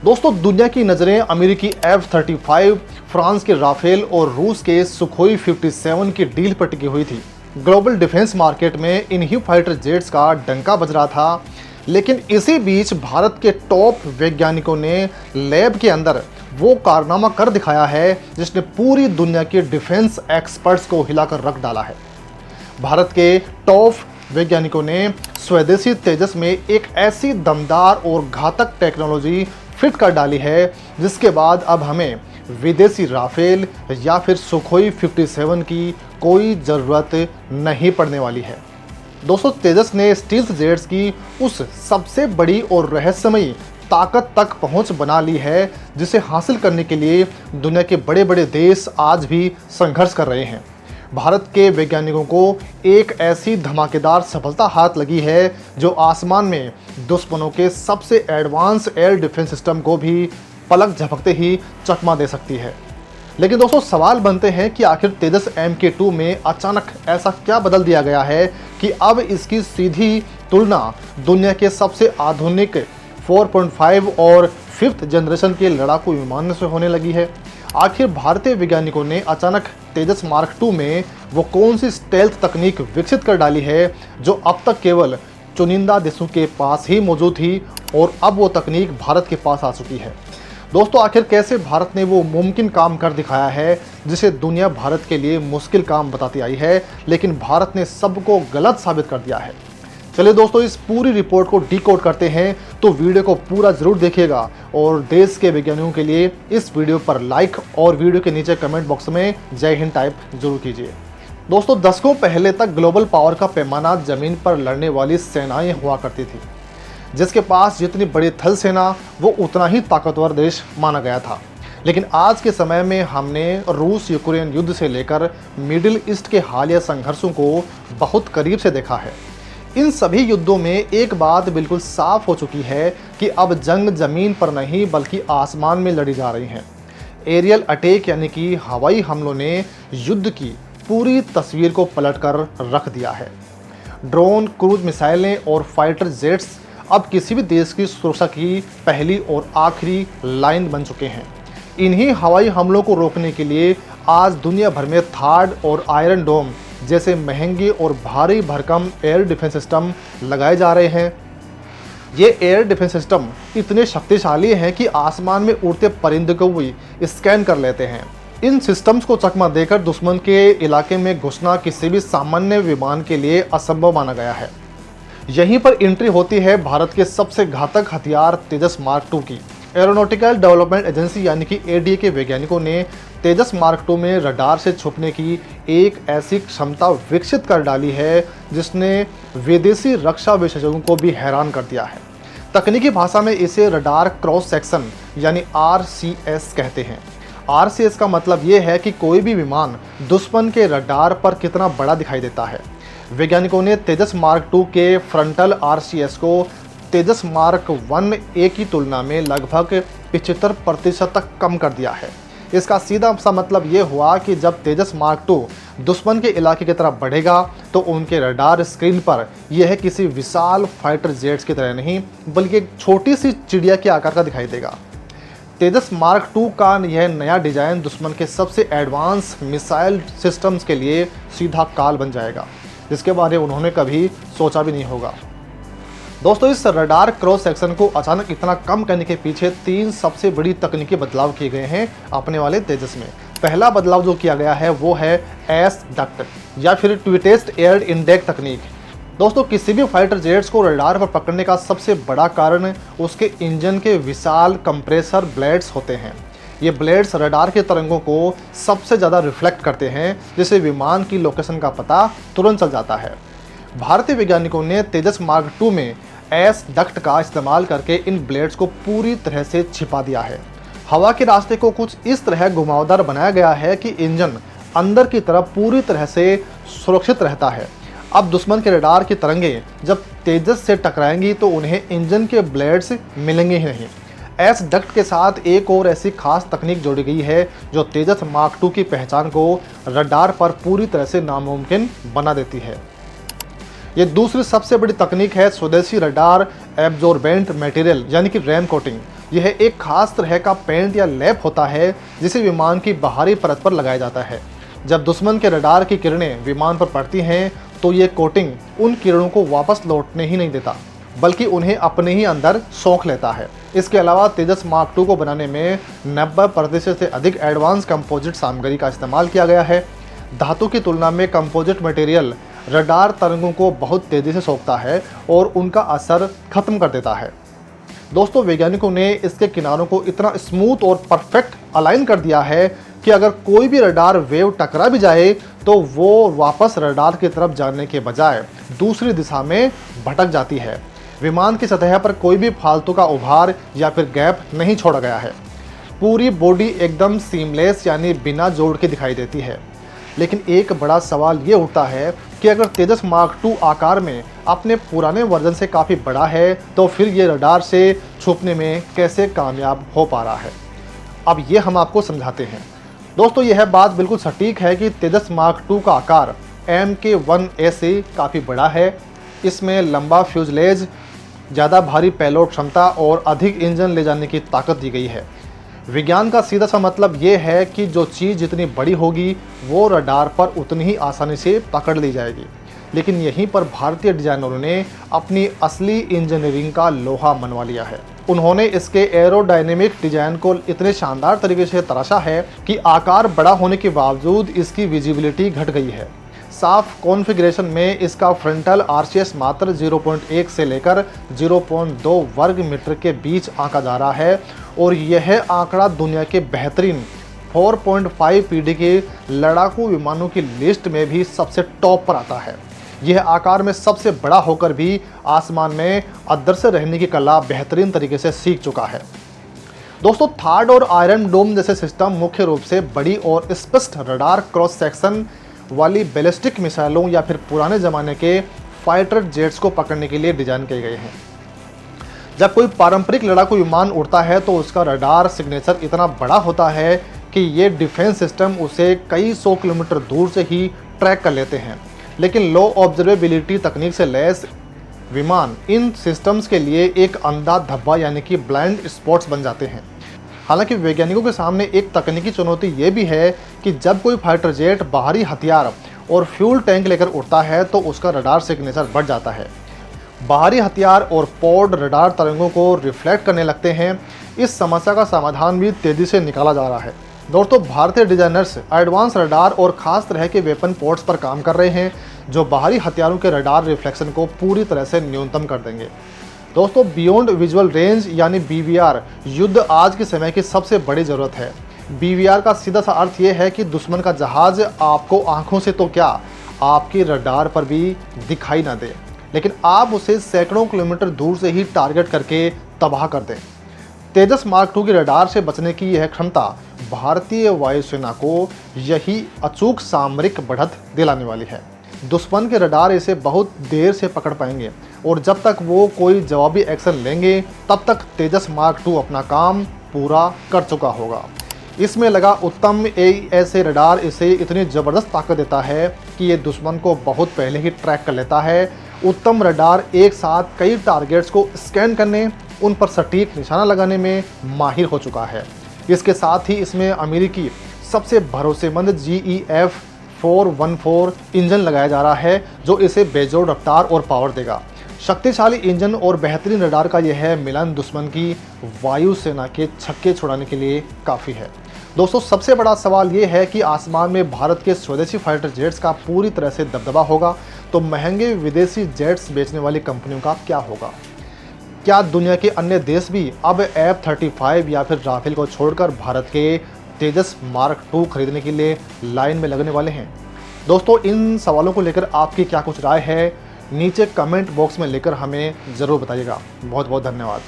दोस्तों, दुनिया की नज़रें अमेरिकी F-35, फ्रांस के राफेल और रूस के सुखोई 57 की डील पर टिकी हुई थी। ग्लोबल डिफेंस मार्केट में इन्हीं फाइटर जेट्स का डंका बज रहा था, लेकिन इसी बीच भारत के टॉप वैज्ञानिकों ने लैब के अंदर वो कारनामा कर दिखाया है जिसने पूरी दुनिया के डिफेंस एक्सपर्ट्स को हिलाकर रख डाला है। भारत के टॉप वैज्ञानिकों ने स्वदेशी तेजस में एक ऐसी दमदार और घातक टेक्नोलॉजी फिट कर डाली है जिसके बाद अब हमें विदेशी राफेल या फिर सुखोई 57 की कोई ज़रूरत नहीं पड़ने वाली है। दोस्तों, तेजस ने स्टील्थ जेट्स की उस सबसे बड़ी और रहस्यमयी ताकत तक पहुंच बना ली है जिसे हासिल करने के लिए दुनिया के बड़े बड़े देश आज भी संघर्ष कर रहे हैं। भारत के वैज्ञानिकों को एक ऐसी धमाकेदार सफलता हाथ लगी है जो आसमान में दुश्मनों के सबसे एडवांस एयर डिफेंस सिस्टम को भी पलक झपकते ही चकमा दे सकती है। लेकिन दोस्तों, सवाल बनते हैं कि आखिर तेजस MK2 में अचानक ऐसा क्या बदल दिया गया है कि अब इसकी सीधी तुलना दुनिया के सबसे आधुनिक 4.5 और 5th जनरेशन के लड़ाकू विमानों से होने लगी है। आखिर भारतीय वैज्ञानिकों ने अचानक तेजस मार्क 2 में वो कौन सी स्टेल्थ तकनीक विकसित कर डाली है जो अब तक केवल चुनिंदा देशों के पास ही मौजूद थी और अब वो तकनीक भारत के पास आ चुकी है। दोस्तों, आखिर कैसे भारत ने वो मुमकिन काम कर दिखाया है जिसे दुनिया भारत के लिए मुश्किल काम बताती आई है, लेकिन भारत ने सबको गलत साबित कर दिया है। चलिए दोस्तों, इस पूरी रिपोर्ट को डिकोड करते हैं, तो वीडियो को पूरा जरूर देखिएगा और देश के वैज्ञानिकों के लिए इस वीडियो पर लाइक और वीडियो के नीचे कमेंट बॉक्स में जय हिंद टाइप जरूर कीजिए। दोस्तों, दशकों पहले तक ग्लोबल पावर का पैमाना जमीन पर लड़ने वाली सेनाएं हुआ करती थी। जिसके पास जितनी बड़ी थल सेना वो उतना ही ताकतवर देश माना गया था। लेकिन आज के समय में हमने रूस यूक्रेन युद्ध से लेकर मिडिल ईस्ट के हालिया संघर्षों को बहुत करीब से देखा है। इन सभी युद्धों में एक बात बिल्कुल साफ हो चुकी है कि अब जंग जमीन पर नहीं बल्कि आसमान में लड़ी जा रही है। एरियल अटैक यानी कि हवाई हमलों ने युद्ध की पूरी तस्वीर को पलटकर रख दिया है। ड्रोन, क्रूज मिसाइलें और फाइटर जेट्स अब किसी भी देश की सुरक्षा की पहली और आखिरी लाइन बन चुके हैं। इन्हीं हवाई हमलों को रोकने के लिए आज दुनिया भर में थार्ड और आयरन डोम जैसे महंगे और भारी भरकम एयर डिफेंस सिस्टम लगाए जा रहे हैं। ये एयर डिफेंस सिस्टम इतने शक्तिशाली हैं कि आसमान में उड़ते परिंदे को भी स्कैन कर लेते हैं। इन सिस्टम्स को चकमा देकर दुश्मन के इलाके में घुसना किसी भी सामान्य विमान के लिए असंभव माना गया है। यहीं पर एंट्री होती है भारत के सबसे घातक हथियार तेजस मार्क 2 की। एरोनॉटिकल डेवलपमेंट एजेंसी यानी कि ADA के वैज्ञानिकों ने तेजस मार्क 2 में रडार से छुपने की एक ऐसी क्षमता विकसित कर डाली है जिसने विदेशी रक्षा विशेषज्ञों को भी हैरान कर दिया है। तकनीकी भाषा में इसे रडार क्रॉस सेक्शन यानी RCS कहते हैं। RCS का मतलब ये है कि कोई भी विमान दुश्मन के रडार पर कितना बड़ा दिखाई देता है। वैज्ञानिकों ने तेजस मार्क 2 के फ्रंटल RCS को तेजस मार्क 1A की तुलना में लगभग 75% तक कम कर दिया है। इसका सीधा सा मतलब ये हुआ कि जब तेजस मार्क 2 दुश्मन के इलाके की तरफ बढ़ेगा तो उनके रडार स्क्रीन पर यह किसी विशाल फाइटर जेट्स की तरह नहीं बल्कि एक छोटी सी चिड़िया के आकार का दिखाई देगा। तेजस मार्क 2 का यह नया डिजाइन दुश्मन के सबसे एडवांस मिसाइल सिस्टम्स के लिए सीधा काल बन जाएगा, जिसके बारे में उन्होंने कभी सोचा भी नहीं होगा। दोस्तों, इस रडार क्रॉस सेक्शन को अचानक इतना कम करने के पीछे 3 सबसे बड़ी तकनीकी बदलाव किए गए हैं अपने वाले तेजस में। पहला बदलाव जो किया गया है वो है एस डक्ट या फिर ट्विटेस्ट एयर इंडेक्स तकनीक। दोस्तों, किसी भी फाइटर जेट्स को रडार पर पकड़ने का सबसे बड़ा कारण उसके इंजन के विशाल कंप्रेसर ब्लेड्स होते हैं। ये ब्लेड्स रडार के तरंगों को सबसे ज़्यादा रिफ्लेक्ट करते हैं, जिससे विमान की लोकेशन का पता तुरंत चल जाता है। भारतीय वैज्ञानिकों ने तेजस मार्क 2 में एस डक्ट का इस्तेमाल करके इन ब्लेड्स को पूरी तरह से छिपा दिया है। हवा के रास्ते को कुछ इस तरह घुमावदार बनाया गया है कि इंजन अंदर की तरफ पूरी तरह से सुरक्षित रहता है। अब दुश्मन के रडार की तरंगें जब तेजस से टकराएंगी तो उन्हें इंजन के ब्लेड्स मिलेंगे ही नहीं। एस डक्ट के साथ एक और ऐसी खास तकनीक जोड़ी गई है जो तेजस मार्क 2 की पहचान को रडार पर पूरी तरह से नामुमकिन बना देती है। ये दूसरी सबसे बड़ी तकनीक है स्वदेशी रडार एब्जॉर्बेंट मटेरियल यानी कि रैम कोटिंग। यह एक खास तरह का पेंट या लेप होता है जिसे विमान की बाहरी परत पर लगाया जाता है। जब दुश्मन के रडार की किरणें विमान पर पड़ती हैं तो ये कोटिंग उन किरणों को वापस लौटने ही नहीं देता, बल्कि उन्हें अपने ही अंदर सोख लेता है। इसके अलावा तेजस मार्क II को बनाने में 90% से अधिक एडवांस कंपोजिट सामग्री का इस्तेमाल किया गया है। धातु की तुलना में कंपोजिट मटेरियल रडार तरंगों को बहुत तेज़ी से सोखता है और उनका असर खत्म कर देता है। दोस्तों, वैज्ञानिकों ने इसके किनारों को इतना स्मूथ और परफेक्ट अलाइन कर दिया है कि अगर कोई भी रडार वेव टकरा भी जाए तो वो वापस रडार की तरफ जाने के बजाय दूसरी दिशा में भटक जाती है। विमान की सतह पर कोई भी फालतू का उभार या फिर गैप नहीं छोड़ा गया है। पूरी बॉडी एकदम सीमलेस यानी बिना जोड़ के दिखाई देती है। लेकिन एक बड़ा सवाल ये उठता है कि अगर तेजस मार्क II आकार में अपने पुराने वर्जन से काफ़ी बड़ा है तो फिर ये रडार से छुपने में कैसे कामयाब हो पा रहा है। अब ये हम आपको समझाते हैं। दोस्तों, यह बात बिल्कुल सटीक है कि तेजस मार्क II का आकार Mk1A से काफ़ी बड़ा है। इसमें लंबा फ्यूजलेज, ज़्यादा भारी पेलोड क्षमता और अधिक इंजन ले जाने की ताकत दी गई है। विज्ञान का सीधा सा मतलब ये है कि जो चीज़ जितनी बड़ी होगी वो रडार पर उतनी ही आसानी से पकड़ ली जाएगी। लेकिन यहीं पर भारतीय डिजाइनरों ने अपनी असली इंजीनियरिंग का लोहा मनवा लिया है। उन्होंने इसके एरोडायनेमिक डिजाइन को इतने शानदार तरीके से तराशा है कि आकार बड़ा होने के बावजूद इसकी विजिबिलिटी घट गई है। साफ कॉन्फ़िगरेशन में इसका फ्रंटल RCS मात्र 0.1 से लेकर 0.2 वर्ग मीटर के बीच आंका जा रहा है और यह आंकड़ा दुनिया के बेहतरीन 4.5 पीढ़ी के लड़ाकू विमानों की लिस्ट में भी सबसे टॉप पर आता है। यह आकार में सबसे बड़ा होकर भी आसमान में अदृश्य रहने की कला बेहतरीन तरीके से सीख चुका है। दोस्तों, थार्ड और आयरन डोम जैसे सिस्टम मुख्य रूप से बड़ी और स्पष्ट रडार क्रॉस सेक्शन वाली बैलिस्टिक मिसाइलों या फिर पुराने ज़माने के फाइटर जेट्स को पकड़ने के लिए डिज़ाइन किए गए हैं। जब कोई पारंपरिक लड़ाकू विमान उड़ता है तो उसका रडार सिग्नेचर इतना बड़ा होता है कि ये डिफेंस सिस्टम उसे कई 100 किलोमीटर दूर से ही ट्रैक कर लेते हैं। लेकिन लो ऑब्जर्वेबिलिटी तकनीक से लैस विमान इन सिस्टम्स के लिए एक अंधा धब्बा यानी कि ब्लाइंड स्पॉट्स बन जाते हैं। हालांकि वैज्ञानिकों के सामने एक तकनीकी चुनौती ये भी है कि जब कोई फाइटर जेट बाहरी हथियार और फ्यूल टैंक लेकर उड़ता है तो उसका रडार सिग्नेचर बढ़ जाता है। बाहरी हथियार और पॉड रडार तरंगों को रिफ्लेक्ट करने लगते हैं। इस समस्या का समाधान भी तेज़ी से निकाला जा रहा है। दोस्तों, भारतीय डिजाइनर्स एडवांस रडार और ख़ास तरह के वेपन पोर्ट्स पर काम कर रहे हैं जो बाहरी हथियारों के रडार रिफ्लेक्शन को पूरी तरह से न्यूनतम कर देंगे। दोस्तों, बियॉन्ड विजुअल रेंज यानी BVR युद्ध आज के समय की सबसे बड़ी ज़रूरत है। BVR का सीधा सा अर्थ ये है कि दुश्मन का जहाज़ आपको आंखों से तो क्या, आपके रडार पर भी दिखाई ना दे, लेकिन आप उसे सैकड़ों किलोमीटर दूर से ही टारगेट करके तबाह कर दें। तेजस मार्क II की रडार से बचने की यह क्षमता भारतीय वायुसेना को यही अचूक सामरिक बढ़त दिलाने वाली है। दुश्मन के रडार इसे बहुत देर से पकड़ पाएंगे और जब तक वो कोई जवाबी एक्शन लेंगे तब तक तेजस मार्क II अपना काम पूरा कर चुका होगा। इसमें लगा उत्तम AESA रडार इसे इतनी ज़बरदस्त ताकत देता है कि ये दुश्मन को बहुत पहले ही ट्रैक कर लेता है। उत्तम रडार एक साथ कई टारगेट्स को स्कैन करने, उन पर सटीक निशाना लगाने में माहिर हो चुका है। इसके साथ ही इसमें अमेरिकी सबसे भरोसेमंद GEF 414 इंजन लगाया जा रहा है जो इसे बेजोड़ रफ्तार और पावर देगा। शक्तिशाली इंजन और बेहतरीन रडार का यह मिलन दुश्मन की वायुसेना के छक्के छुड़ाने के लिए काफ़ी है। दोस्तों, सबसे बड़ा सवाल ये है कि आसमान में भारत के स्वदेशी फाइटर जेट्स का पूरी तरह से दबदबा होगा तो महंगे विदेशी जेट्स बेचने वाली कंपनियों का क्या होगा? क्या दुनिया के अन्य देश भी अब F-35 या फिर राफेल को छोड़कर भारत के तेजस मार्क II खरीदने के लिए लाइन में लगने वाले हैं? दोस्तों, इन सवालों को लेकर आपकी क्या कुछ राय है नीचे कमेंट बॉक्स में लेकर हमें ज़रूर बताइएगा। बहुत बहुत धन्यवाद।